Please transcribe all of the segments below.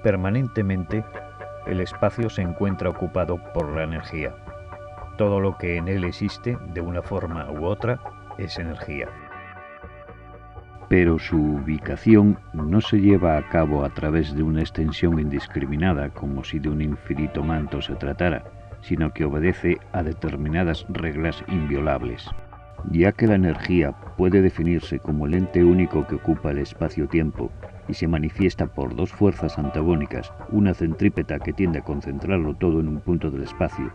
Permanentemente, el espacio se encuentra ocupado por la energía. Todo lo que en él existe, de una forma u otra, es energía. Pero su ubicación no se lleva a cabo a través de una extensión indiscriminada, como si de un infinito manto se tratara, sino que obedece a determinadas reglas inviolables. Ya que la energía puede definirse como el ente único que ocupa el espacio-tiempo y se manifiesta por dos fuerzas antagónicas, una centrípeta que tiende a concentrarlo todo en un punto del espacio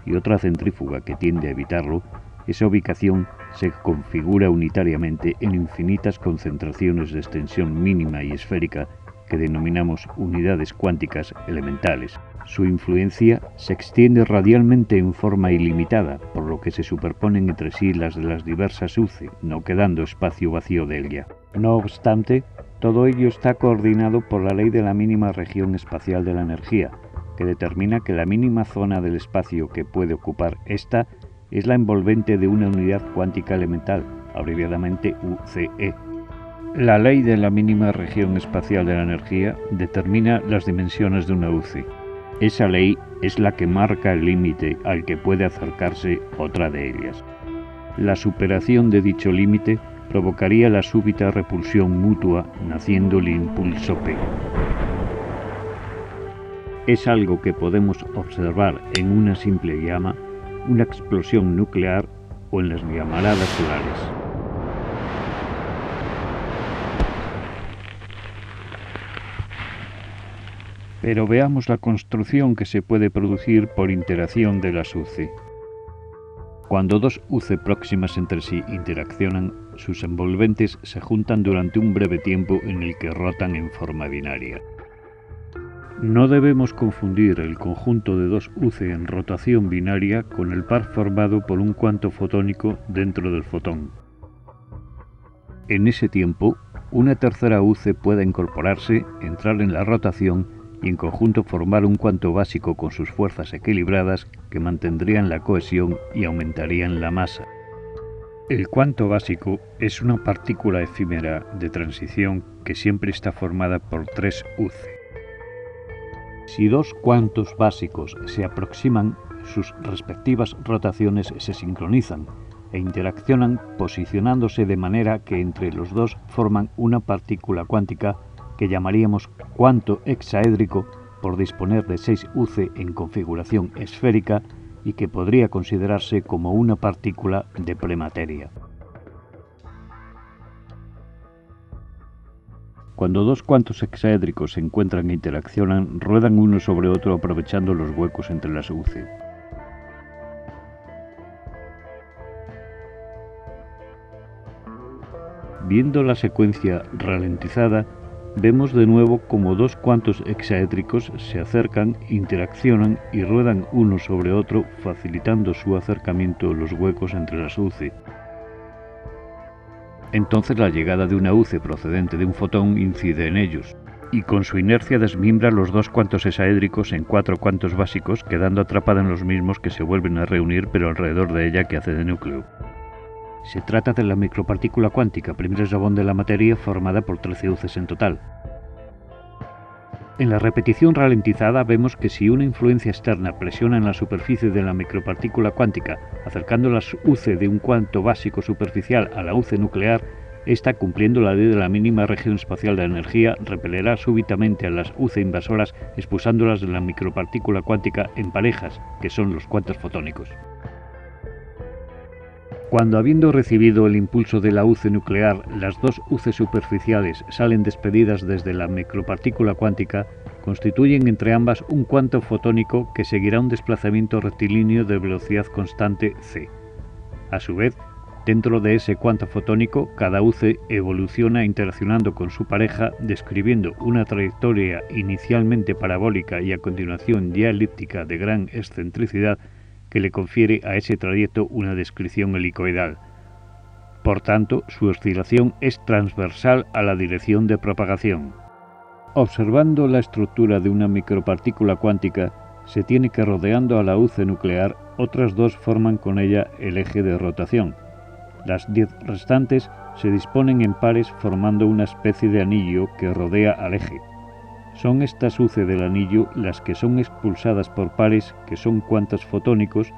y otra centrífuga que tiende a evitarlo, esa ubicación se configura unitariamente en infinitas concentraciones de extensión mínima y esférica que denominamos unidades cuánticas elementales. Su influencia se extiende radialmente en forma ilimitada, por lo que se superponen entre sí las de las diversas UCE, no quedando espacio vacío de ella. No obstante, todo ello está coordinado por la ley de la mínima región espacial de la energía, que determina que la mínima zona del espacio que puede ocupar esta es la envolvente de una unidad cuántica elemental, abreviadamente UCE. La ley de la mínima región espacial de la energía determina las dimensiones de una UCE. Esa ley es la que marca el límite al que puede acercarse otra de ellas. La superación de dicho límite provocaría la súbita repulsión mutua, naciendo el impulso P. Es algo que podemos observar en una simple llama, una explosión nuclear o en las llamaradas solares. Pero veamos la construcción que se puede producir por interacción de las UCE. Cuando dos UCE próximas entre sí interaccionan, sus envolventes se juntan durante un breve tiempo en el que rotan en forma binaria. No debemos confundir el conjunto de dos UCE en rotación binaria con el par formado por un cuanto fotónico dentro del fotón. En ese tiempo, una tercera UCE puede incorporarse, entrar en la rotación y en conjunto formar un cuanto básico con sus fuerzas equilibradas que mantendrían la cohesión y aumentarían la masa. El cuanto básico es una partícula efímera de transición que siempre está formada por tres UCE. Si dos cuantos básicos se aproximan, sus respectivas rotaciones se sincronizan e interaccionan posicionándose de manera que entre los dos forman una partícula cuántica que llamaríamos cuanto hexaédrico por disponer de 6 UCE en configuración esférica y que podría considerarse como una partícula de premateria. Cuando dos cuantos hexaédricos se encuentran e interaccionan, ruedan uno sobre otro aprovechando los huecos entre las UCE. Viendo la secuencia ralentizada, vemos de nuevo como dos cuantos hexaédricos se acercan, interaccionan y ruedan uno sobre otro, facilitando su acercamiento a los huecos entre las UCE. Entonces la llegada de una UCE procedente de un fotón incide en ellos, y con su inercia desmiembra los dos cuantos hexaédricos en 4 cuantos básicos, quedando atrapada en los mismos que se vuelven a reunir pero alrededor de ella que hace de núcleo. Se trata de la micropartícula cuántica, primer eslabón de la materia, formada por 13 UCEs en total. En la repetición ralentizada vemos que si una influencia externa presiona en la superficie de la micropartícula cuántica, acercando las UCE de un cuanto básico superficial a la UCE nuclear, esta, cumpliendo la ley de la mínima región espacial de la energía, repelerá súbitamente a las UCE invasoras, expulsándolas de la micropartícula cuántica en parejas, que son los cuantos fotónicos. Cuando, habiendo recibido el impulso de la UCE nuclear, las dos UCE superficiales salen despedidas desde la micropartícula cuántica, constituyen entre ambas un cuanto fotónico que seguirá un desplazamiento rectilíneo de velocidad constante c. A su vez, dentro de ese cuanto fotónico, cada UCE evoluciona interaccionando con su pareja, describiendo una trayectoria inicialmente parabólica y a continuación ya elíptica de gran excentricidad, que le confiere a ese trayecto una descripción helicoidal. Por tanto, su oscilación es transversal a la dirección de propagación. Observando la estructura de una micropartícula cuántica, se tiene que, rodeando a la UCE nuclear, otras dos forman con ella el eje de rotación. Las 10 restantes se disponen en pares formando una especie de anillo que rodea al eje. Son estas UC del anillo las que son expulsadas por pares, que son cuantos fotónicos,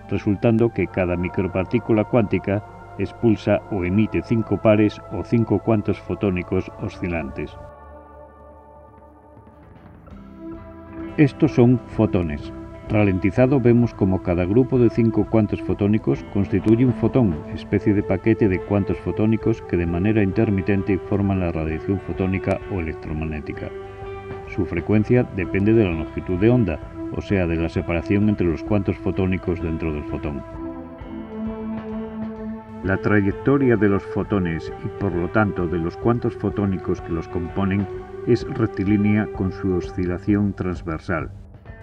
resultando que cada micropartícula cuántica expulsa o emite 5 pares o 5 cuantos fotónicos oscilantes. Estos son fotones. Ralentizado vemos como cada grupo de 5 cuantos fotónicos constituye un fotón, especie de paquete de cuantos fotónicos que de manera intermitente forman la radiación fotónica o electromagnética. Su frecuencia depende de la longitud de onda, o sea, de la separación entre los cuantos fotónicos dentro del fotón. La trayectoria de los fotones y por lo tanto de los cuantos fotónicos que los componen es rectilínea con su oscilación transversal.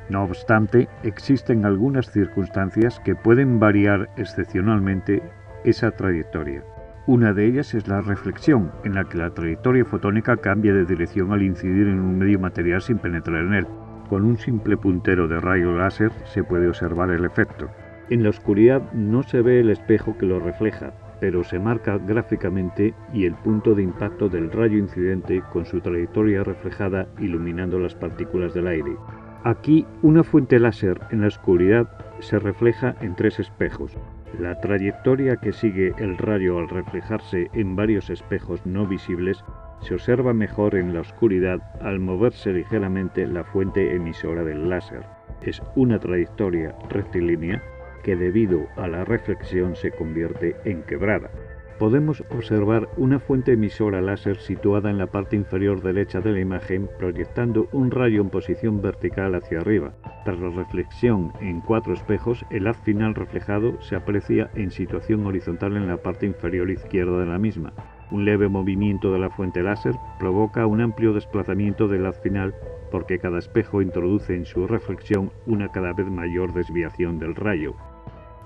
No obstante, existen algunas circunstancias que pueden variar excepcionalmente esa trayectoria. Una de ellas es la reflexión, en la que la trayectoria fotónica cambia de dirección al incidir en un medio material sin penetrar en él. Con un simple puntero de rayo láser se puede observar el efecto. En la oscuridad no se ve el espejo que lo refleja, pero se marca gráficamente y el punto de impacto del rayo incidente con su trayectoria reflejada iluminando las partículas del aire. Aquí, una fuente láser en la oscuridad se refleja en 3 espejos. La trayectoria que sigue el rayo al reflejarse en varios espejos no visibles se observa mejor en la oscuridad al moverse ligeramente la fuente emisora del láser. Es una trayectoria rectilínea que debido a la reflexión se convierte en quebrada. Podemos observar una fuente emisora láser situada en la parte inferior derecha de la imagen proyectando un rayo en posición vertical hacia arriba. Tras la reflexión en 4 espejos, el haz final reflejado se aprecia en situación horizontal en la parte inferior izquierda de la misma. Un leve movimiento de la fuente láser provoca un amplio desplazamiento del haz final porque cada espejo introduce en su reflexión una cada vez mayor desviación del rayo.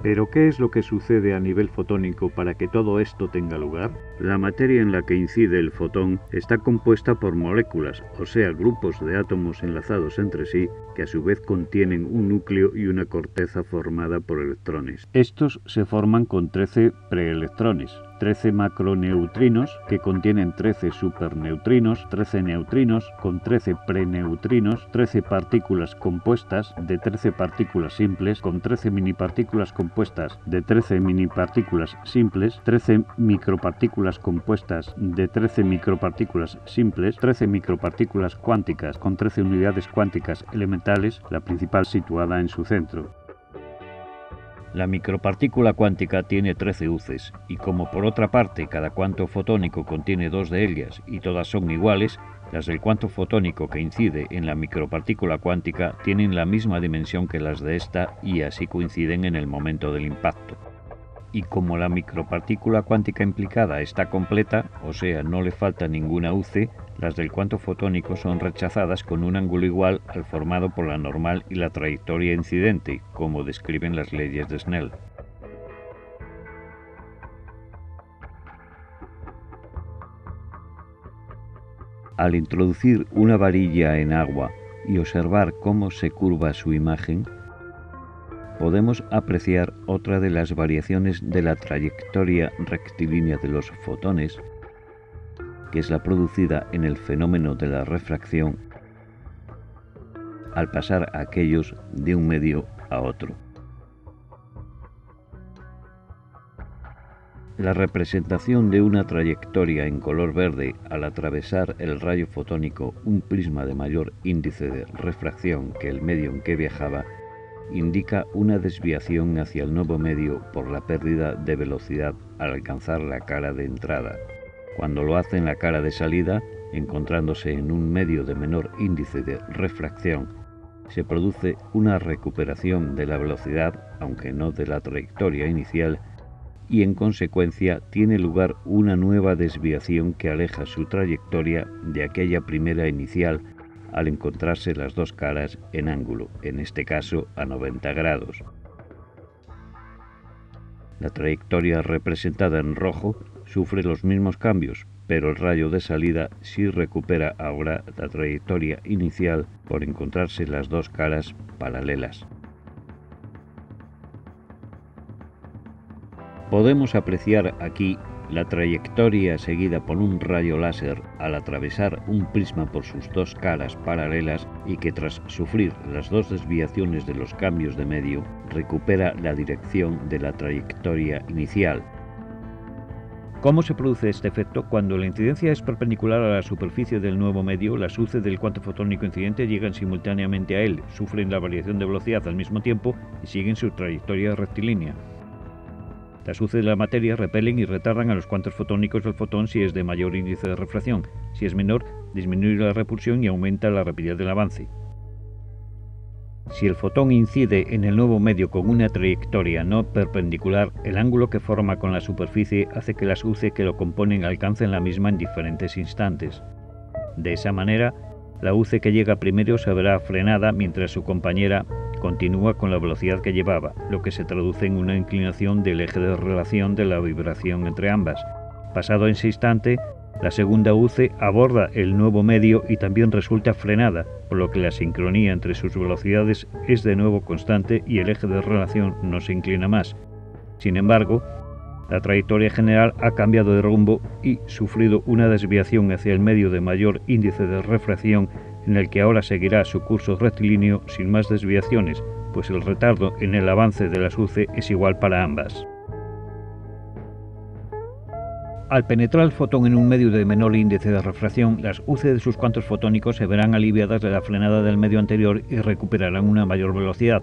¿Pero qué es lo que sucede a nivel fotónico para que todo esto tenga lugar? La materia en la que incide el fotón está compuesta por moléculas, o sea, grupos de átomos enlazados entre sí, que a su vez contienen un núcleo y una corteza formada por electrones. Estos se forman con 13 preelectrones, 13 macroneutrinos que contienen 13 superneutrinos, 13 neutrinos con 13 preneutrinos, 13 partículas compuestas de 13 partículas simples con 13 minipartículas compuestas de 13 minipartículas simples, 13 micropartículas compuestas de 13 micropartículas simples, 13 micropartículas cuánticas con 13 unidades cuánticas elementales, la principal situada en su centro. La micropartícula cuántica tiene 13 UCs, y como por otra parte cada cuanto fotónico contiene 2 de ellas y todas son iguales, las del cuanto fotónico que incide en la micropartícula cuántica tienen la misma dimensión que las de esta y así coinciden en el momento del impacto. Y como la micropartícula cuántica implicada está completa, o sea, no le falta ninguna UC, las del cuanto fotónico son rechazadas con un ángulo igual al formado por la normal y la trayectoria incidente, como describen las leyes de Snell. Al introducir una varilla en agua y observar cómo se curva su imagen, podemos apreciar otra de las variaciones de la trayectoria rectilínea de los fotones, que es la producida en el fenómeno de la refracción al pasar aquellos de un medio a otro. La representación de una trayectoria en color verde al atravesar el rayo fotónico un prisma de mayor índice de refracción que el medio en que viajaba indica una desviación hacia el nuevo medio por la pérdida de velocidad al alcanzar la cara de entrada. Cuando lo hace en la cara de salida, encontrándose en un medio de menor índice de refracción, se produce una recuperación de la velocidad, aunque no de la trayectoria inicial, y en consecuencia tiene lugar una nueva desviación que aleja su trayectoria de aquella primera inicial al encontrarse las 2 caras en ángulo, en este caso a 90 grados. La trayectoria representada en rojo sufre los mismos cambios, pero el rayo de salida sí recupera ahora la trayectoria inicial por encontrarse las 2 caras paralelas. Podemos apreciar aquí La trayectoria seguida por un rayo láser al atravesar un prisma por sus dos caras paralelas y que tras sufrir las dos desviaciones de los cambios de medio recupera la dirección de la trayectoria inicial. ¿Cómo se produce este efecto? Cuando la incidencia es perpendicular a la superficie del nuevo medio, las luces del cuanto fotónico incidente llegan simultáneamente a él, sufren la variación de velocidad al mismo tiempo y siguen su trayectoria rectilínea. Las luces de la materia repelen y retardan a los cuantos fotónicos del fotón si es de mayor índice de refracción. Si es menor, disminuye la repulsión y aumenta la rapidez del avance. Si el fotón incide en el nuevo medio con una trayectoria no perpendicular, el ángulo que forma con la superficie hace que las luces que lo componen alcancen la misma en diferentes instantes. De esa manera, la luz que llega primero se verá frenada mientras su compañera continúa con la velocidad que llevaba, lo que se traduce en una inclinación del eje de relación de la vibración entre ambas. Pasado ese instante, la segunda UCE aborda el nuevo medio y también resulta frenada, por lo que la sincronía entre sus velocidades es de nuevo constante y el eje de relación no se inclina más. Sin embargo, la trayectoria general ha cambiado de rumbo y sufrido una desviación hacia el medio de mayor índice de refracción, en el que ahora seguirá su curso rectilíneo sin más desviaciones, pues el retardo en el avance de las UCE es igual para ambas. Al penetrar el fotón en un medio de menor índice de refracción, las UCE de sus cuantos fotónicos se verán aliviadas de la frenada del medio anterior y recuperarán una mayor velocidad.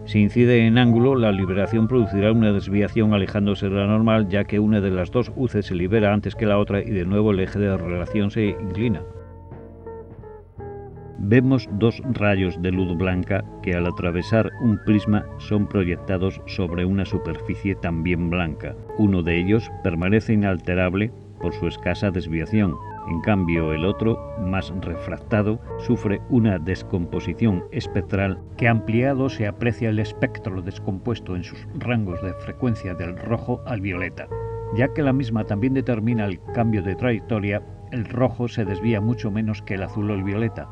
Si incide en ángulo, la liberación producirá una desviación alejándose de la normal, ya que una de las dos UCE se libera antes que la otra y de nuevo el eje de relación se inclina. Vemos dos rayos de luz blanca que al atravesar un prisma son proyectados sobre una superficie también blanca. Uno de ellos permanece inalterable por su escasa desviación. En cambio, el otro, más refractado, sufre una descomposición espectral que ampliado se aprecia el espectro descompuesto en sus rangos de frecuencia del rojo al violeta. Ya que la misma también determina el cambio de trayectoria, el rojo se desvía mucho menos que el azul o el violeta.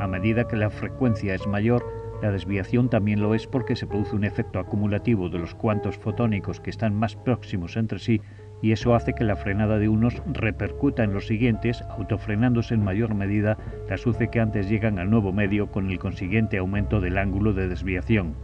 A medida que la frecuencia es mayor, la desviación también lo es porque se produce un efecto acumulativo de los cuantos fotónicos que están más próximos entre sí y eso hace que la frenada de unos repercuta en los siguientes, autofrenándose en mayor medida las UCE que antes llegan al nuevo medio con el consiguiente aumento del ángulo de desviación.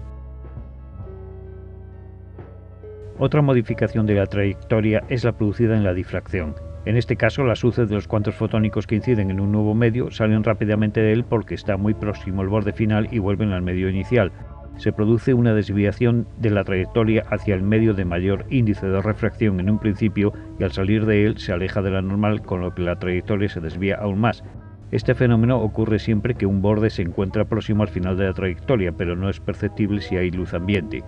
Otra modificación de la trayectoria es la producida en la difracción. En este caso, las UCE de los cuantos fotónicos que inciden en un nuevo medio salen rápidamente de él porque está muy próximo al borde final y vuelven al medio inicial. Se produce una desviación de la trayectoria hacia el medio de mayor índice de refracción en un principio y al salir de él se aleja de la normal, con lo que la trayectoria se desvía aún más. Este fenómeno ocurre siempre que un borde se encuentra próximo al final de la trayectoria, pero no es perceptible si hay luz ambiente.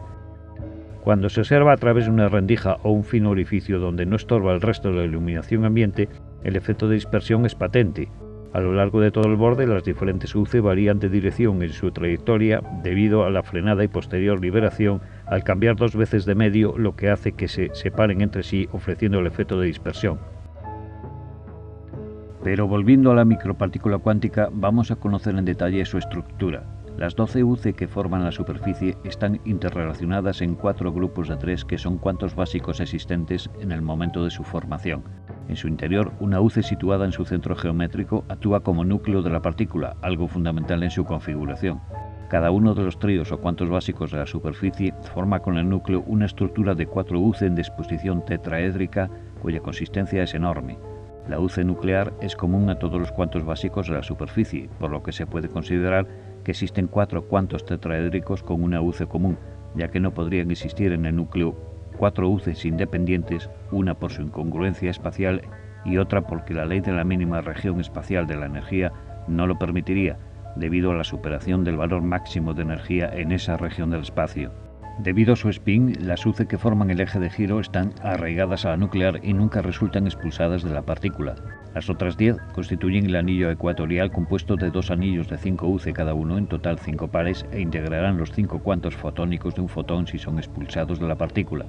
Cuando se observa a través de una rendija o un fino orificio donde no estorba el resto de la iluminación ambiente, el efecto de dispersión es patente. A lo largo de todo el borde, las diferentes UCE varían de dirección en su trayectoria debido a la frenada y posterior liberación al cambiar dos veces de medio, lo que hace que se separen entre sí, ofreciendo el efecto de dispersión. Pero volviendo a la micropartícula cuántica, vamos a conocer en detalle su estructura. Las 12 UCE que forman la superficie están interrelacionadas en 4 grupos de 3 que son cuantos básicos existentes en el momento de su formación. En su interior, una UCE situada en su centro geométrico actúa como núcleo de la partícula, algo fundamental en su configuración. Cada uno de los tríos o cuantos básicos de la superficie forma con el núcleo una estructura de 4 UCE en disposición tetraédrica cuya consistencia es enorme. La UCE nuclear es común a todos los cuantos básicos de la superficie, por lo que se puede considerar que existen 4 cuantos tetraédricos con una UCE común, ya que no podrían existir en el núcleo 4 UCEs independientes, una por su incongruencia espacial y otra porque la ley de la mínima región espacial de la energía no lo permitiría, debido a la superación del valor máximo de energía en esa región del espacio. Debido a su spin, las UCE que forman el eje de giro están arraigadas a la nuclear y nunca resultan expulsadas de la partícula. Las otras 10 constituyen el anillo ecuatorial compuesto de 2 anillos de 5 UCE cada uno, en total 5 pares, e integrarán los 5 cuantos fotónicos de un fotón si son expulsados de la partícula.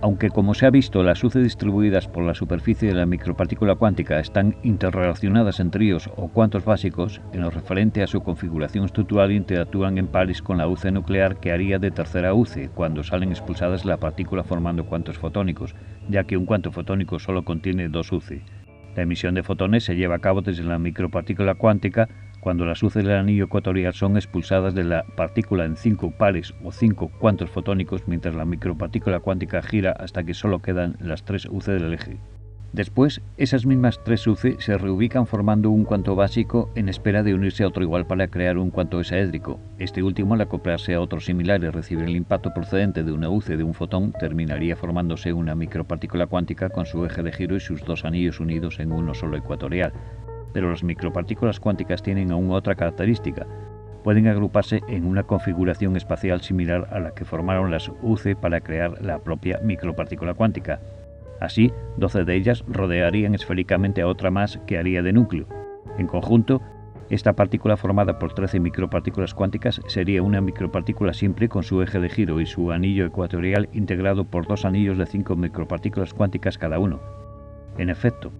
Aunque, como se ha visto, las UCI distribuidas por la superficie de la micropartícula cuántica están interrelacionadas en tríos o cuantos básicos, en lo referente a su configuración estructural interactúan en pares con la UCI nuclear que haría de tercera UCI cuando salen expulsadas de la partícula formando cuantos fotónicos, ya que un cuanto fotónico solo contiene 2 UCI. La emisión de fotones se lleva a cabo desde la micropartícula cuántica cuando las UCI del anillo ecuatorial son expulsadas de la partícula en 5 pares o 5 cuantos fotónicos, mientras la micropartícula cuántica gira hasta que solo quedan las 3 UCI del eje. Después, esas mismas 3 UCI se reubican formando un cuanto básico en espera de unirse a otro igual para crear un cuanto hexaédrico. Este último, al acoplarse a otro similar y recibir el impacto procedente de una UCI de un fotón, terminaría formándose una micropartícula cuántica con su eje de giro y sus 2 anillos unidos en uno solo ecuatorial. Pero las micropartículas cuánticas tienen aún otra característica. Pueden agruparse en una configuración espacial similar a la que formaron las UCI para crear la propia micropartícula cuántica. Así, 12 de ellas rodearían esféricamente a otra más que haría de núcleo. En conjunto, esta partícula formada por 13 micropartículas cuánticas sería una micropartícula simple con su eje de giro y su anillo ecuatorial integrado por 2 anillos de 5 micropartículas cuánticas cada uno. En efecto,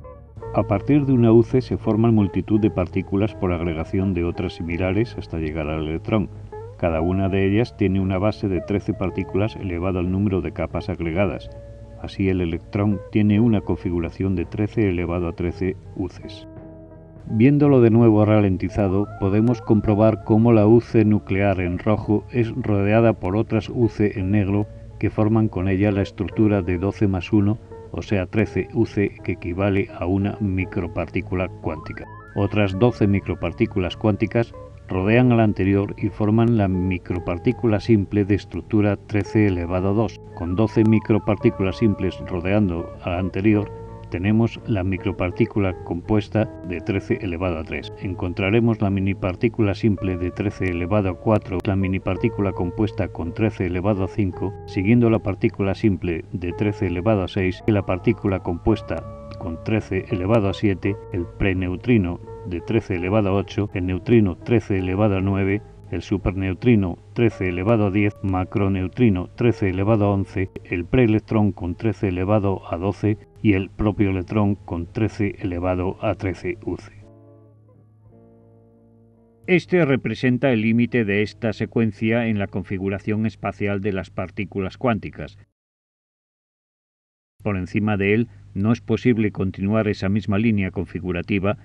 a partir de una UCI se forman multitud de partículas por agregación de otras similares hasta llegar al electrón. Cada una de ellas tiene una base de 13 partículas elevado al número de capas agregadas. Así el electrón tiene una configuración de 13 elevado a 13 UCIs. Viéndolo de nuevo ralentizado, podemos comprobar cómo la UCI nuclear en rojo es rodeada por otras UCI en negro que forman con ella la estructura de 12 más 1, o sea 13 UCI, que equivale a una micropartícula cuántica. Otras 12 micropartículas cuánticas rodean a la anterior y forman la micropartícula simple de estructura 13 elevado a 2. Con 12 micropartículas simples rodeando a la anterior, tenemos la micropartícula compuesta de 13 elevado a 3. Encontraremos la minipartícula simple de 13 elevado a 4, la minipartícula compuesta con 13 elevado a 5, siguiendo la partícula simple de 13 elevado a 6, y la partícula compuesta con 13 elevado a 7, el preneutrino de 13 elevado a 8, el neutrino 13 elevado a 9, el superneutrino 13 elevado a 10, macroneutrino 13 elevado a 11, el preelectrón con 13 elevado a 12 y el propio electrón con 13 elevado a 13 UCI. Este representa el límite de esta secuencia en la configuración espacial de las partículas cuánticas. Por encima de él no es posible continuar esa misma línea configurativa,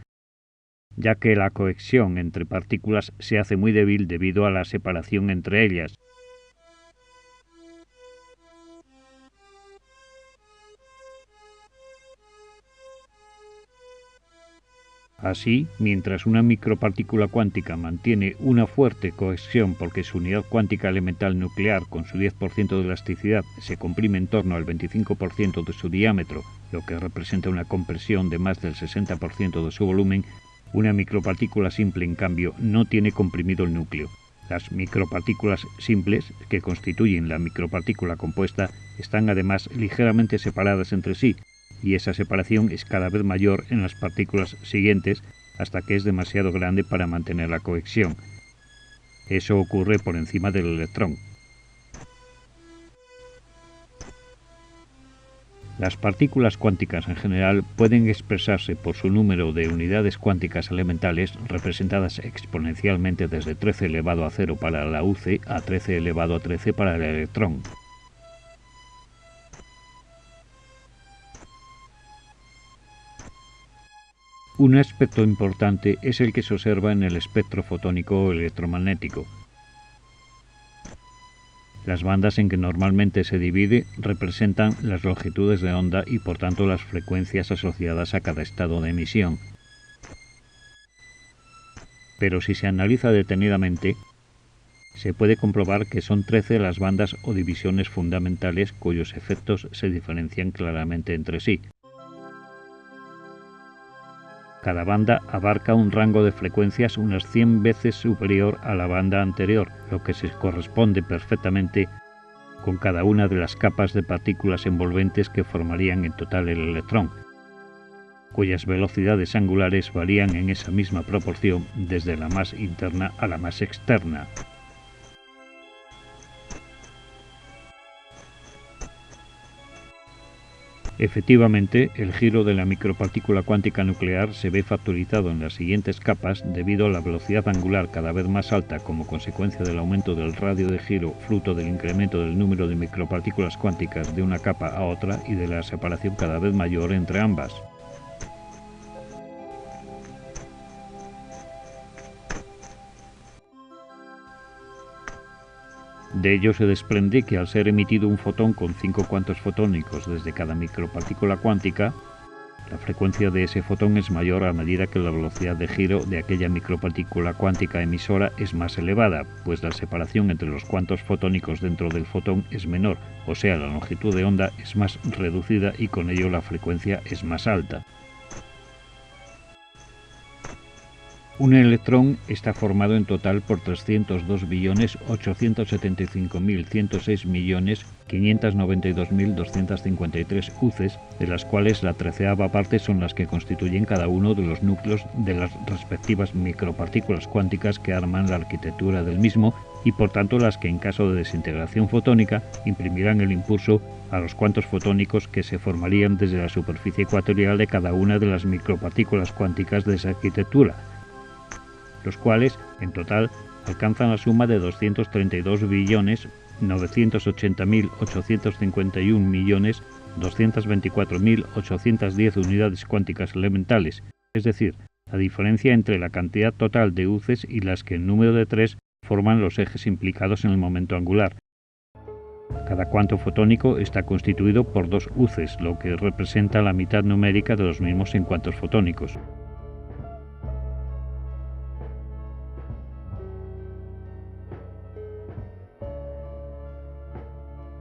ya que la cohesión entre partículas se hace muy débil debido a la separación entre ellas. Así, mientras una micropartícula cuántica mantiene una fuerte cohesión porque su unidad cuántica elemental nuclear con su 10% de elasticidad se comprime en torno al 25% de su diámetro, lo que representa una compresión de más del 60% de su volumen, una micropartícula simple, en cambio, no tiene comprimido el núcleo. Las micropartículas simples, que constituyen la micropartícula compuesta, están además ligeramente separadas entre sí, y esa separación es cada vez mayor en las partículas siguientes hasta que es demasiado grande para mantener la cohesión. Eso ocurre por encima del electrón. Las partículas cuánticas en general pueden expresarse por su número de unidades cuánticas elementales representadas exponencialmente desde 13 elevado a 0 para la UCI a 13 elevado a 13 para el electrón. Un aspecto importante es el que se observa en el espectro fotónico o electromagnético. Las bandas en que normalmente se divide representan las longitudes de onda y por tanto las frecuencias asociadas a cada estado de emisión. Pero si se analiza detenidamente, se puede comprobar que son 13 las bandas o divisiones fundamentales cuyos efectos se diferencian claramente entre sí. Cada banda abarca un rango de frecuencias unas 100 veces superior a la banda anterior, lo que se corresponde perfectamente con cada una de las capas de partículas envolventes que formarían en total el electrón, cuyas velocidades angulares varían en esa misma proporción desde la más interna a la más externa. Efectivamente, el giro de la micropartícula cuántica nuclear se ve factorizado en las siguientes capas debido a la velocidad angular cada vez más alta como consecuencia del aumento del radio de giro fruto del incremento del número de micropartículas cuánticas de una capa a otra y de la separación cada vez mayor entre ambas. De ello se desprende que al ser emitido un fotón con 5 cuantos fotónicos desde cada micropartícula cuántica, la frecuencia de ese fotón es mayor a medida que la velocidad de giro de aquella micropartícula cuántica emisora es más elevada, pues la separación entre los cuantos fotónicos dentro del fotón es menor, o sea, la longitud de onda es más reducida y con ello la frecuencia es más alta. Un electrón está formado en total por 302.875.106.592.253 UCs, de las cuales la 13ª parte son las que constituyen cada uno de los núcleos de las respectivas micropartículas cuánticas que arman la arquitectura del mismo y por tanto las que en caso de desintegración fotónica imprimirán el impulso a los cuantos fotónicos que se formarían desde la superficie ecuatorial de cada una de las micropartículas cuánticas de esa arquitectura, los cuales, en total, alcanzan la suma de 232.980.851.224.810 unidades cuánticas elementales, es decir, la diferencia entre la cantidad total de UCs y las que en número de 3 forman los ejes implicados en el momento angular. Cada cuanto fotónico está constituido por 2 UCs, lo que representa la mitad numérica de los mismos en cuantos fotónicos.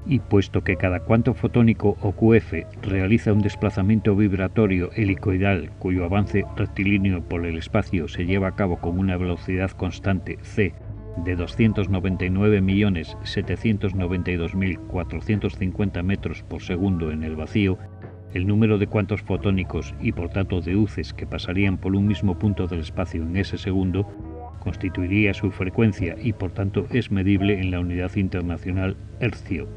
Y puesto que cada cuanto fotónico o QF realiza un desplazamiento vibratorio helicoidal cuyo avance rectilíneo por el espacio se lleva a cabo con una velocidad constante c de 299.792.450 metros por segundo en el vacío, el número de cuantos fotónicos y por tanto de UCs que pasarían por un mismo punto del espacio en ese segundo constituiría su frecuencia y por tanto es medible en la unidad internacional hercio.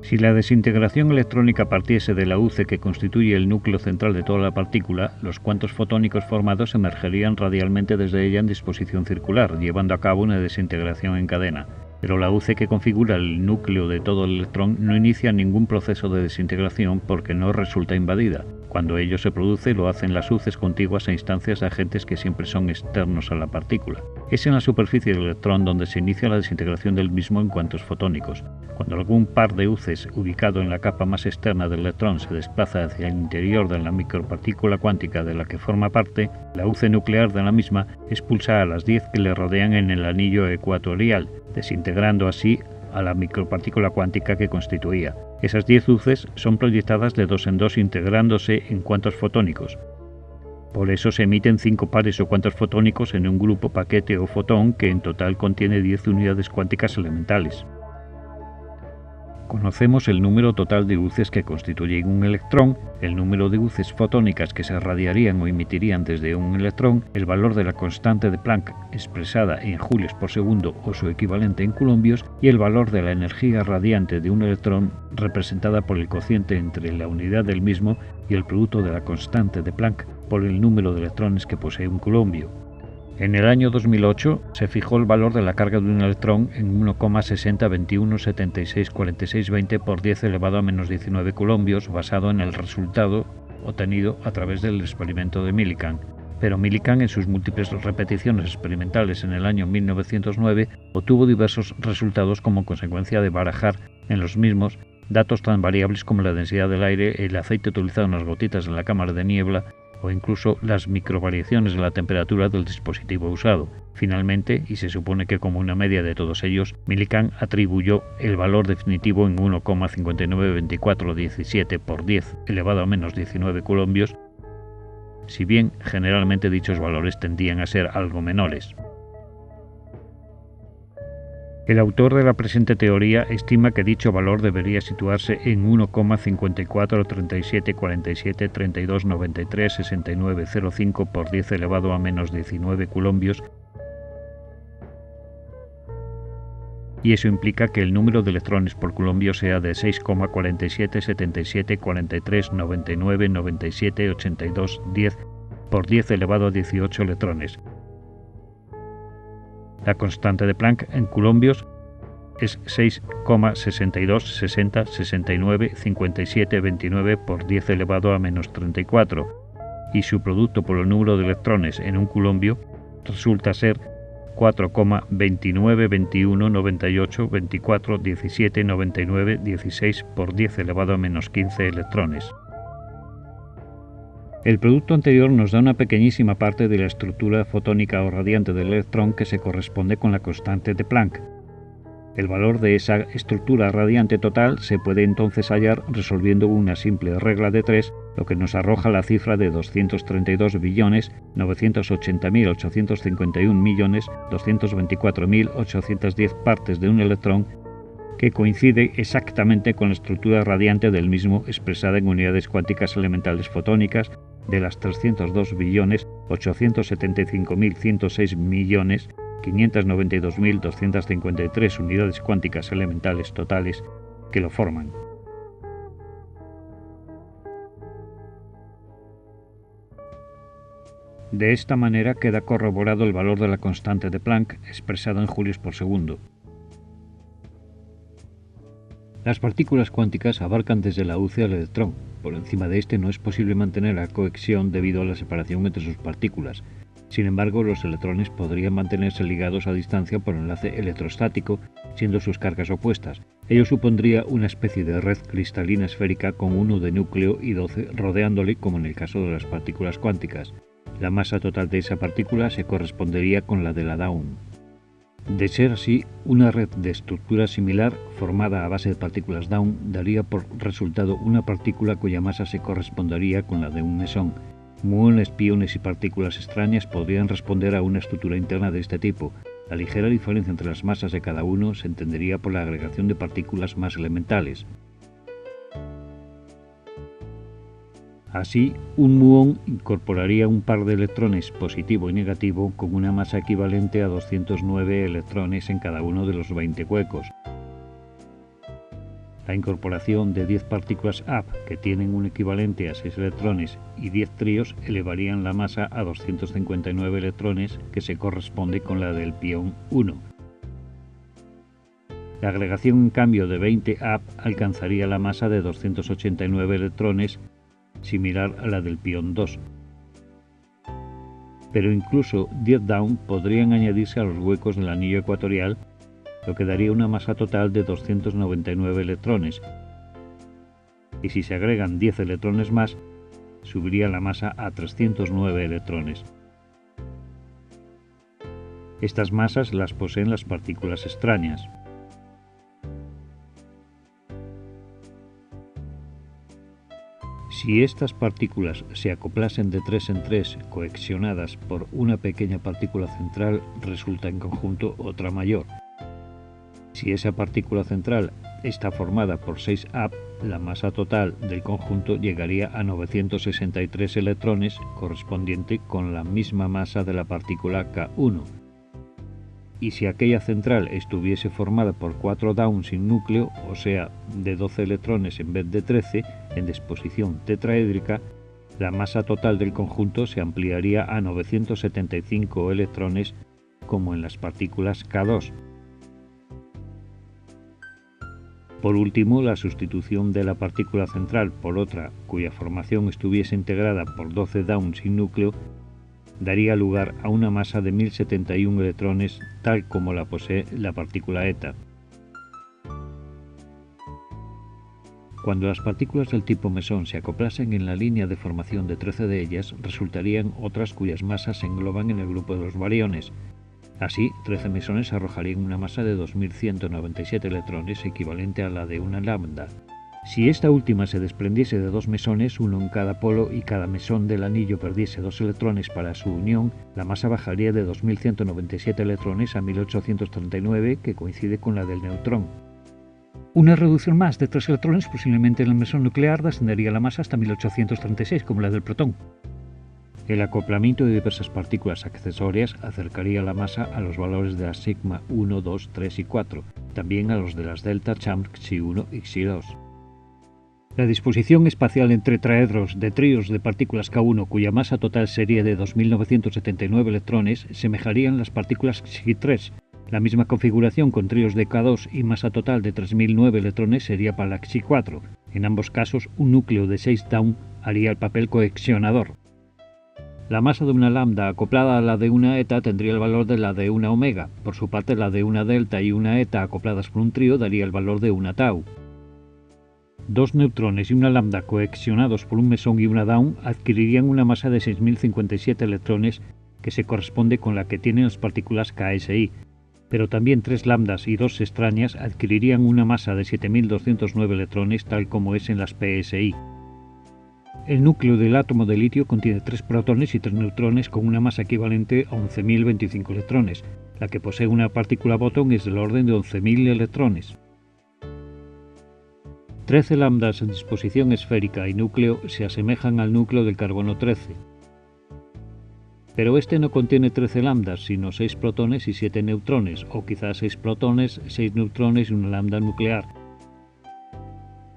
Si la desintegración electrónica partiese de la UC que constituye el núcleo central de toda la partícula, los cuantos fotónicos formados emergerían radialmente desde ella en disposición circular, llevando a cabo una desintegración en cadena. Pero la UC que configura el núcleo de todo el electrón no inicia ningún proceso de desintegración porque no resulta invadida. Cuando ello se produce, lo hacen las UCs contiguas a instancias de agentes que siempre son externos a la partícula. Es en la superficie del electrón donde se inicia la desintegración del mismo en cuantos fotónicos. Cuando algún par de UCs ubicado en la capa más externa del electrón se desplaza hacia el interior de la micropartícula cuántica de la que forma parte, la UC nuclear de la misma expulsa a las 10 que le rodean en el anillo ecuatorial, desintegrando así a la micropartícula cuántica que constituía. Esas 10 UCs son proyectadas de 2 en 2 integrándose en cuantos fotónicos. Por eso se emiten 5 pares o cuantos fotónicos en un grupo paquete o fotón que en total contiene 10 unidades cuánticas elementales. Conocemos el número total de UCs que constituyen un electrón, el número de UCs fotónicas que se radiarían o emitirían desde un electrón, el valor de la constante de Planck expresada en julios por segundo o su equivalente en coulombios y el valor de la energía radiante de un electrón representada por el cociente entre la unidad del mismo y el producto de la constante de Planck por el número de electrones que posee un coulombio. En el año 2008 se fijó el valor de la carga de un electrón en 1,6021764620 por 10 elevado a menos 19 coulombios, basado en el resultado obtenido a través del experimento de Millikan. Pero Millikan, en sus múltiples repeticiones experimentales en el año 1909, obtuvo diversos resultados como consecuencia de barajar en los mismos datos tan variables como la densidad del aire, el aceite utilizado en las gotitas en la cámara de niebla, o incluso las microvariaciones de la temperatura del dispositivo usado. Finalmente, y se supone que como una media de todos ellos, Millikan atribuyó el valor definitivo en 1,592417 por 10 elevado a menos 19 coulombios, si bien generalmente dichos valores tendían a ser algo menores. El autor de la presente teoría estima que dicho valor debería situarse en 1,54374732936905 por 10 elevado a menos 19 coulombios, y eso implica que el número de electrones por coulombio sea de 6,47, 77, 43, 99, 97, 82, 10 por 10 elevado a 18 electrones. La constante de Planck en coulombios es 6,62, 60, 69, 57, 29 por 10 elevado a menos 34, y su producto por el número de electrones en un coulombio resulta ser 4,29, 21, 98, 24, 17, 99, 16 por 10 elevado a menos 15 electrones. El producto anterior nos da una pequeñísima parte de la estructura fotónica o radiante del electrón que se corresponde con la constante de Planck. El valor de esa estructura radiante total se puede entonces hallar resolviendo una simple regla de 3, lo que nos arroja la cifra de 232.980.851.224.810 partes de un electrón, que coincide exactamente con la estructura radiante del mismo expresada en unidades cuánticas elementales fotónicas de las 302.875.106.592.253 unidades cuánticas elementales totales que lo forman. De esta manera queda corroborado el valor de la constante de Planck expresado en julios por segundo. Las partículas cuánticas abarcan desde la UC al electrón. Por encima de este no es posible mantener la cohesión debido a la separación entre sus partículas. Sin embargo, los electrones podrían mantenerse ligados a distancia por enlace electrostático, siendo sus cargas opuestas. Ello supondría una especie de red cristalina esférica con 1 de núcleo y 12 rodeándole, como en el caso de las partículas cuánticas. La masa total de esa partícula se correspondería con la de la Down. De ser así, una red de estructura similar, formada a base de partículas Down, daría por resultado una partícula cuya masa se correspondería con la de un mesón. Muones, piones y partículas extrañas podrían responder a una estructura interna de este tipo. La ligera diferencia entre las masas de cada uno se entendería por la agregación de partículas más elementales. Así, un muón incorporaría un par de electrones positivo y negativo con una masa equivalente a 209 electrones en cada uno de los 20 huecos. La incorporación de 10 partículas up que tienen un equivalente a 6 electrones y 10 tríos elevarían la masa a 259 electrones, que se corresponde con la del pión 1. La agregación en cambio de 20 up alcanzaría la masa de 289 electrones, similar a la del pión 2. Pero incluso 10 down podrían añadirse a los huecos del anillo ecuatorial, lo que daría una masa total de 299 electrones. Y si se agregan 10 electrones más, subiría la masa a 309 electrones. Estas masas las poseen las partículas extrañas. Si estas partículas se acoplasen de 3 en 3, coexionadas por una pequeña partícula central, resulta en conjunto otra mayor. Si esa partícula central está formada por 6 up, la masa total del conjunto llegaría a 963 electrones, correspondiente con la misma masa de la partícula K1. Y si aquella central estuviese formada por 4 down sin núcleo, o sea, de 12 electrones en vez de 13, en disposición tetraédrica, la masa total del conjunto se ampliaría a 975 electrones, como en las partículas K2. Por último, la sustitución de la partícula central por otra cuya formación estuviese integrada por 12 down sin núcleo daría lugar a una masa de 1071 electrones, tal como la posee la partícula eta. Cuando las partículas del tipo mesón se acoplasen en la línea de formación de 13 de ellas, resultarían otras cuyas masas se engloban en el grupo de los bariones. Así, 13 mesones arrojarían una masa de 2197 electrones, equivalente a la de una lambda. Si esta última se desprendiese de 2 mesones, uno en cada polo, y cada mesón del anillo perdiese 2 electrones para su unión, la masa bajaría de 2197 electrones a 1839, que coincide con la del neutrón. Una reducción más de 3 electrones, posiblemente en el mesón nuclear, descendería la masa hasta 1836, como la del protón. El acoplamiento de diversas partículas accesorias acercaría la masa a los valores de las sigma 1, 2, 3 y 4, también a los de las delta, champ, xi1 y xi2. La disposición espacial entre tetraedros de tríos de partículas K1 cuya masa total sería de 2.979 electrones semejarían las partículas xi3. La misma configuración con tríos de K2 y masa total de 3.009 electrones sería para la xi4. En ambos casos, un núcleo de 6 down haría el papel coexionador. La masa de una lambda acoplada a la de una eta tendría el valor de la de una omega. Por su parte, la de una delta y una eta acopladas por un trío daría el valor de una tau. Dos neutrones y una lambda coexionados por un mesón y una down adquirirían una masa de 6.057 electrones que se corresponde con la que tienen las partículas KSI, pero también tres lambdas y dos extrañas adquirirían una masa de 7.209 electrones tal como es en las PSI. El núcleo del átomo de litio contiene 3 protones y 3 neutrones con una masa equivalente a 11.025 electrones. La que posee una partícula botón es del orden de 11.000 electrones. 13 lambdas en disposición esférica y núcleo se asemejan al núcleo del carbono 13. Pero este no contiene 13 lambdas, sino 6 protones y 7 neutrones, o quizás 6 protones, 6 neutrones y una lambda nuclear.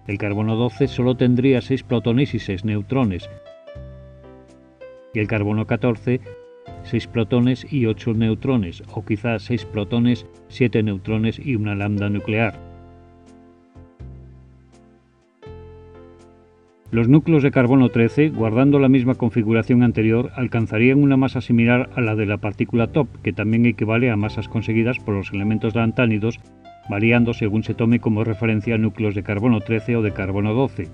El carbono 12 solo tendría 6 protones y 6 neutrones, y el carbono 14, 6 protones y 8 neutrones, o quizás 6 protones, 7 neutrones y una lambda nuclear. Los núcleos de carbono 13, guardando la misma configuración anterior, alcanzarían una masa similar a la de la partícula top, que también equivale a masas conseguidas por los elementos lantánidos, variando según se tome como referencia núcleos de carbono 13 o de carbono 12.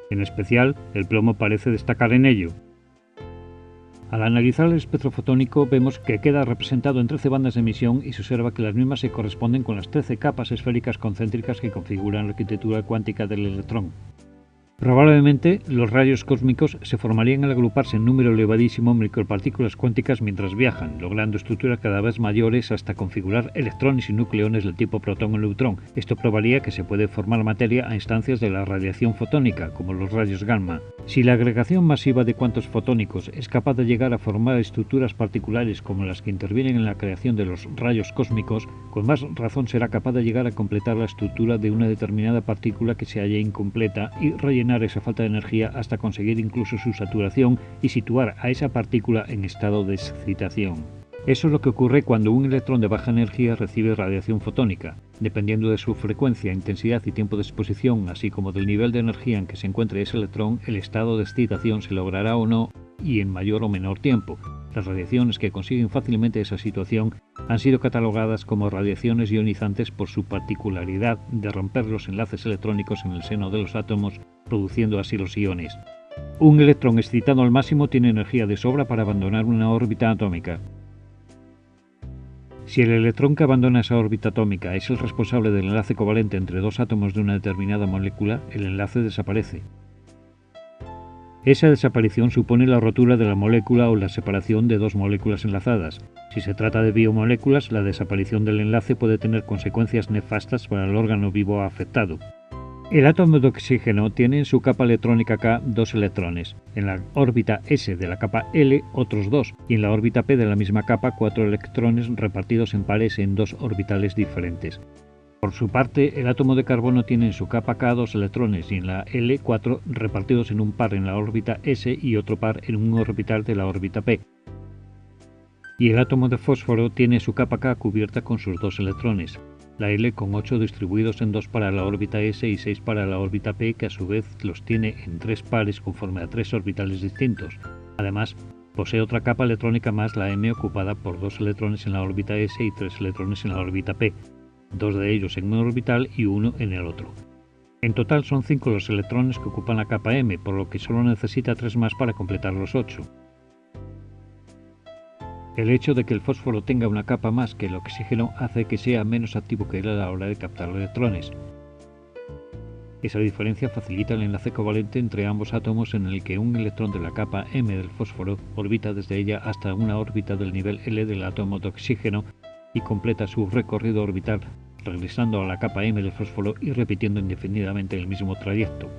En especial, el plomo parece destacar en ello. Al analizar el espectro fotónico vemos que queda representado en 13 bandas de emisión y se observa que las mismas se corresponden con las 13 capas esféricas concéntricas que configuran la arquitectura cuántica del electrón. Probablemente los rayos cósmicos se formarían al agruparse en número elevadísimo en micropartículas cuánticas mientras viajan, logrando estructuras cada vez mayores hasta configurar electrones y nucleones del tipo protón o neutrón. Esto probaría que se puede formar materia a instancias de la radiación fotónica, como los rayos gamma. Si la agregación masiva de cuantos fotónicos es capaz de llegar a formar estructuras particulares como las que intervienen en la creación de los rayos cósmicos, con más razón será capaz de llegar a completar la estructura de una determinada partícula que se halla incompleta y rellenar esa falta de energía hasta conseguir incluso su saturación y situar a esa partícula en estado de excitación. Eso es lo que ocurre cuando un electrón de baja energía recibe radiación fotónica. Dependiendo de su frecuencia, intensidad y tiempo de exposición, así como del nivel de energía en que se encuentre ese electrón, el estado de excitación se logrará o no y en mayor o menor tiempo. Las radiaciones que consiguen fácilmente esa situación han sido catalogadas como radiaciones ionizantes por su particularidad de romper los enlaces electrónicos en el seno de los átomos, produciendo así los iones. Un electrón excitado al máximo tiene energía de sobra para abandonar una órbita atómica. Si el electrón que abandona esa órbita atómica es el responsable del enlace covalente entre dos átomos de una determinada molécula, el enlace desaparece. Esa desaparición supone la rotura de la molécula o la separación de dos moléculas enlazadas. Si se trata de biomoléculas, la desaparición del enlace puede tener consecuencias nefastas para el órgano vivo afectado. El átomo de oxígeno tiene en su capa electrónica K 2 electrones, en la órbita S de la capa L otros 2 y en la órbita P de la misma capa 4 electrones repartidos en pares en dos orbitales diferentes. Por su parte, el átomo de carbono tiene en su capa K 2 electrones y en la L 4 repartidos en un par en la órbita S y otro par en un orbital de la órbita P. Y el átomo de fósforo tiene su capa K cubierta con sus 2 electrones, la L con 8 distribuidos en 2 para la órbita S y 6 para la órbita P, que a su vez los tiene en 3 pares conforme a 3 orbitales distintos. Además, posee otra capa electrónica más, la M, ocupada por 2 electrones en la órbita S y 3 electrones en la órbita P, 2 de ellos en un orbital y 1 en el otro. En total son 5 los electrones que ocupan la capa M, por lo que solo necesita 3 más para completar los 8. El hecho de que el fósforo tenga una capa más que el oxígeno hace que sea menos activo que él a la hora de captar electrones. Esa diferencia facilita el enlace covalente entre ambos átomos en el que un electrón de la capa M del fósforo orbita desde ella hasta una órbita del nivel L del átomo de oxígeno y completa su recorrido orbital, regresando a la capa M del fósforo y repitiendo indefinidamente el mismo trayecto.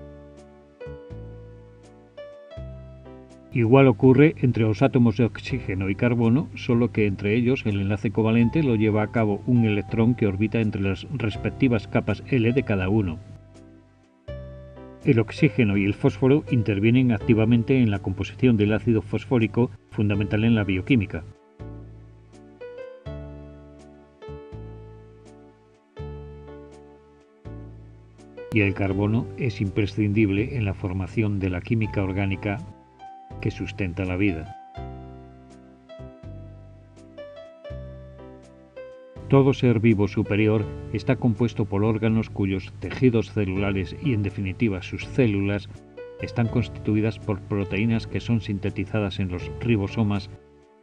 Igual ocurre entre los átomos de oxígeno y carbono, solo que entre ellos el enlace covalente lo lleva a cabo un electrón que orbita entre las respectivas capas L de cada uno. El oxígeno y el fósforo intervienen activamente en la composición del ácido fosfórico, fundamental en la bioquímica. Y el carbono es imprescindible en la formación de la química orgánica que sustenta la vida. Todo ser vivo superior está compuesto por órganos cuyos tejidos celulares y, en definitiva, sus células están constituidas por proteínas que son sintetizadas en los ribosomas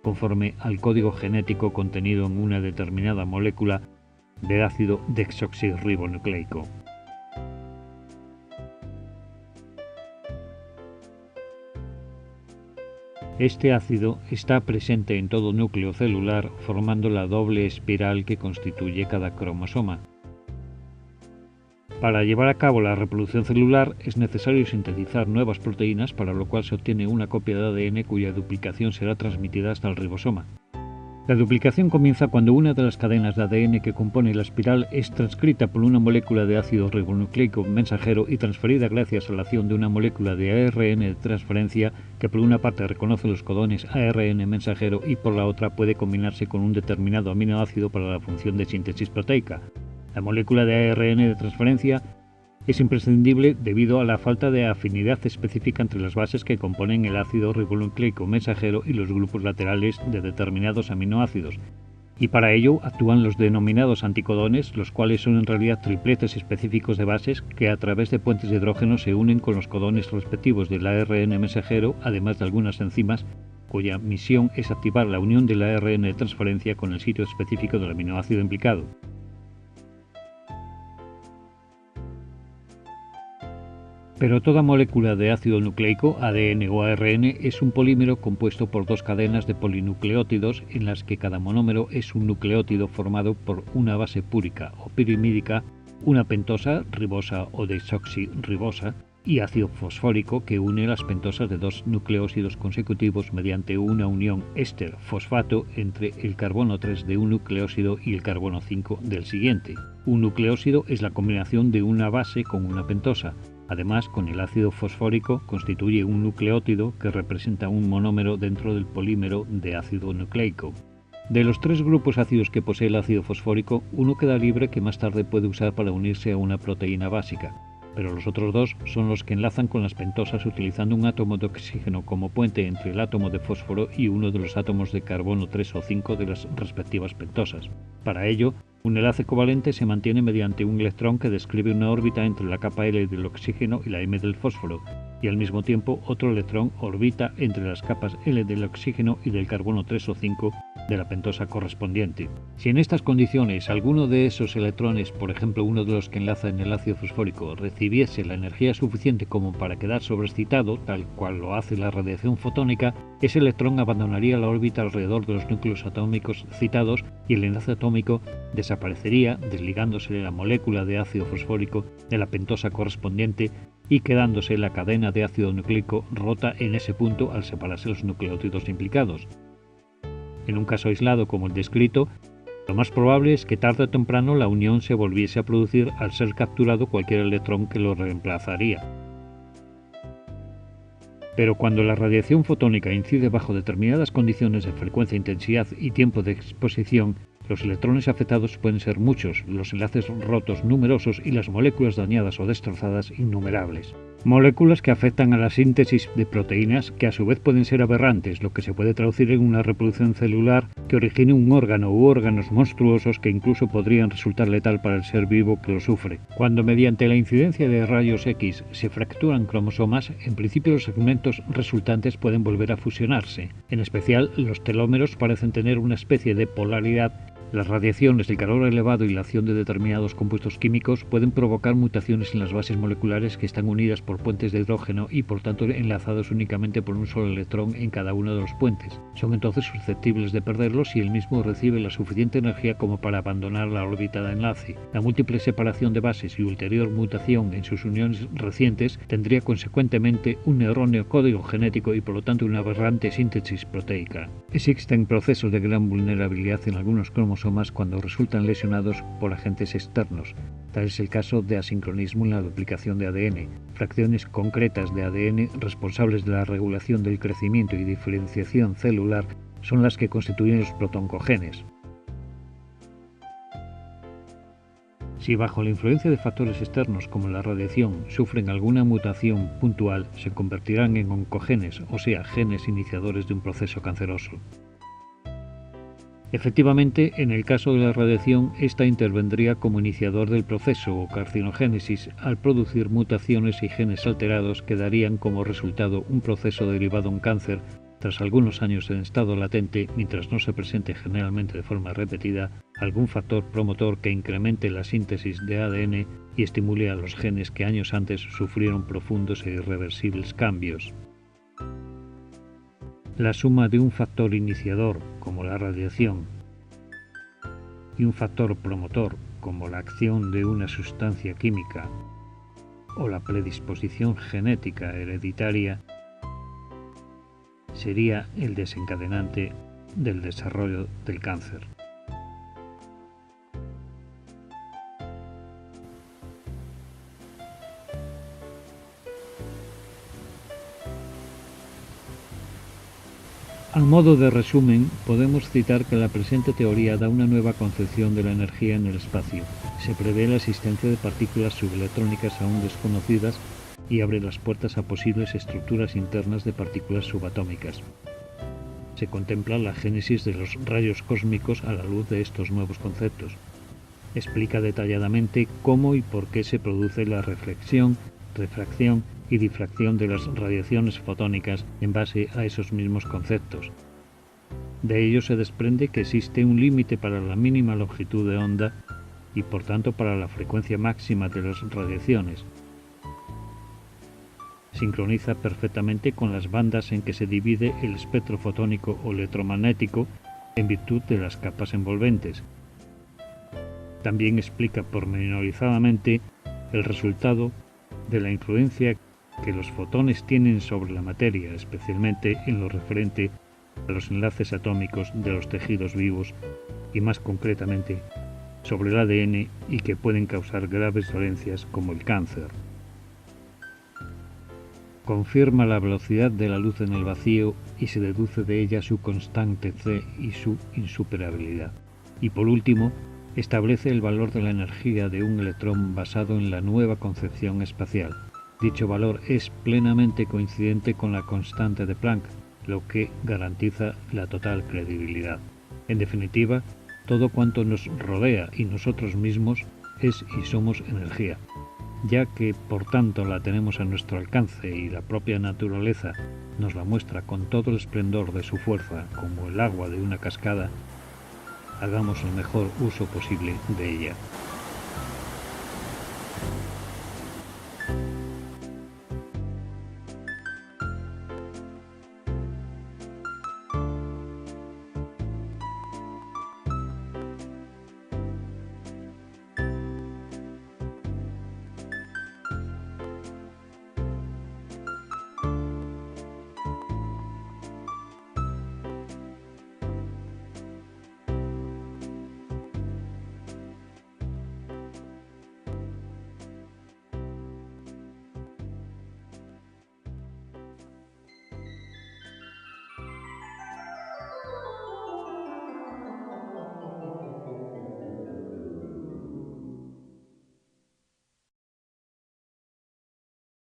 conforme al código genético contenido en una determinada molécula del ácido desoxirribonucleico. Este ácido está presente en todo núcleo celular, formando la doble espiral que constituye cada cromosoma. Para llevar a cabo la reproducción celular es necesario sintetizar nuevas proteínas, para lo cual se obtiene una copia de ADN cuya duplicación será transmitida hasta el ribosoma. La duplicación comienza cuando una de las cadenas de ADN que compone la espiral es transcrita por una molécula de ácido ribonucleico mensajero y transferida gracias a la acción de una molécula de ARN de transferencia que por una parte reconoce los codones ARN mensajero y por la otra puede combinarse con un determinado aminoácido para la función de síntesis proteica. La molécula de ARN de transferencia es imprescindible debido a la falta de afinidad específica entre las bases que componen el ácido ribonucleico mensajero y los grupos laterales de determinados aminoácidos, y para ello actúan los denominados anticodones, los cuales son en realidad tripletes específicos de bases que a través de puentes de hidrógeno se unen con los codones respectivos del ARN mensajero, además de algunas enzimas cuya misión es activar la unión del ARN de transferencia con el sitio específico del aminoácido implicado. Pero toda molécula de ácido nucleico, ADN o ARN, es un polímero compuesto por dos cadenas de polinucleótidos en las que cada monómero es un nucleótido formado por una base púrica o pirimídica, una pentosa, ribosa o desoxirribosa, y ácido fosfórico que une las pentosas de dos nucleósidos consecutivos mediante una unión éster-fosfato entre el carbono 3 de un nucleósido y el carbono 5 del siguiente. Un nucleósido es la combinación de una base con una pentosa. Además, con el ácido fosfórico constituye un nucleótido que representa un monómero dentro del polímero de ácido nucleico. De los tres grupos ácidos que posee el ácido fosfórico, uno queda libre que más tarde puede usar para unirse a una proteína básica, pero los otros dos son los que enlazan con las pentosas utilizando un átomo de oxígeno como puente entre el átomo de fósforo y uno de los átomos de carbono 3 o 5 de las respectivas pentosas. Para ello, un enlace covalente se mantiene mediante un electrón que describe una órbita entre la capa L del oxígeno y la M del fósforo, y al mismo tiempo otro electrón orbita entre las capas L del oxígeno y del carbono 3 o 5 de la pentosa correspondiente. Si en estas condiciones alguno de esos electrones, por ejemplo uno de los que enlaza en el ácido fosfórico, recibiese la energía suficiente como para quedar sobreexcitado, tal cual lo hace la radiación fotónica, ese electrón abandonaría la órbita alrededor de los núcleos atómicos citados y el enlace atómico desaparecería, desligándose la molécula de ácido fosfórico de la pentosa correspondiente y quedándose la cadena de ácido nucleico rota en ese punto al separarse los nucleótidos implicados. En un caso aislado como el descrito, lo más probable es que tarde o temprano la unión se volviese a producir al ser capturado cualquier electrón que lo reemplazaría. Pero cuando la radiación fotónica incide bajo determinadas condiciones de frecuencia, intensidad y tiempo de exposición, los electrones afectados pueden ser muchos, los enlaces rotos numerosos y las moléculas dañadas o destrozadas innumerables. Moléculas que afectan a la síntesis de proteínas que a su vez pueden ser aberrantes, lo que se puede traducir en una reproducción celular que origine un órgano u órganos monstruosos que incluso podrían resultar letal para el ser vivo que lo sufre. Cuando mediante la incidencia de rayos X se fracturan cromosomas, en principio los segmentos resultantes pueden volver a fusionarse. En especial, los telómeros parecen tener una especie de polaridad, Las radiaciones, el calor elevado y la acción de determinados compuestos químicos pueden provocar mutaciones en las bases moleculares que están unidas por puentes de hidrógeno y por tanto enlazados únicamente por un solo electrón en cada uno de los puentes. Son entonces susceptibles de perderlos si el mismo recibe la suficiente energía como para abandonar la órbita de enlace. La múltiple separación de bases y ulterior mutación en sus uniones recientes tendría consecuentemente un erróneo código genético y por lo tanto una aberrante síntesis proteica. Existen procesos de gran vulnerabilidad en algunos cromosomas cuando resultan lesionados por agentes externos. Tal es el caso de asincronismo en la duplicación de ADN. Fracciones concretas de ADN responsables de la regulación del crecimiento y diferenciación celular son las que constituyen los protoncogenes. Si bajo la influencia de factores externos como la radiación sufren alguna mutación puntual, se convertirán en oncogenes, o sea, genes iniciadores de un proceso canceroso. Efectivamente, en el caso de la radiación, esta intervendría como iniciador del proceso o carcinogénesis al producir mutaciones y genes alterados que darían como resultado un proceso derivado en cáncer tras algunos años en estado latente, mientras no se presente generalmente de forma repetida algún factor promotor que incremente la síntesis de ADN y estimule a los genes que años antes sufrieron profundos e irreversibles cambios. La suma de un factor iniciador, como la radiación, y un factor promotor, como la acción de una sustancia química o la predisposición genética hereditaria, sería el desencadenante del desarrollo del cáncer. A modo de resumen, podemos citar que la presente teoría da una nueva concepción de la energía en el espacio. Se prevé la existencia de partículas subelectrónicas aún desconocidas y abre las puertas a posibles estructuras internas de partículas subatómicas. Se contempla la génesis de los rayos cósmicos a la luz de estos nuevos conceptos. Explica detalladamente cómo y por qué se produce la reflexión, refracción y difracción de las radiaciones fotónicas en base a esos mismos conceptos. De ello se desprende que existe un límite para la mínima longitud de onda y por tanto para la frecuencia máxima de las radiaciones. Sincroniza perfectamente con las bandas en que se divide el espectro fotónico o electromagnético en virtud de las capas envolventes. También explica pormenorizadamente el resultado de la influencia que los fotones tienen sobre la materia, especialmente en lo referente a los enlaces atómicos de los tejidos vivos y más concretamente sobre el ADN y que pueden causar graves dolencias como el cáncer. Confirma la velocidad de la luz en el vacío y se deduce de ella su constante c y su insuperabilidad. Y por último, establece el valor de la energía de un electrón basado en la nueva concepción espacial. Dicho valor es plenamente coincidente con la constante de Planck, lo que garantiza la total credibilidad. En definitiva, todo cuanto nos rodea y nosotros mismos es y somos energía. Ya que, por tanto, la tenemos a nuestro alcance y la propia naturaleza nos la muestra con todo el esplendor de su fuerza, como el agua de una cascada, hagamos el mejor uso posible de ella.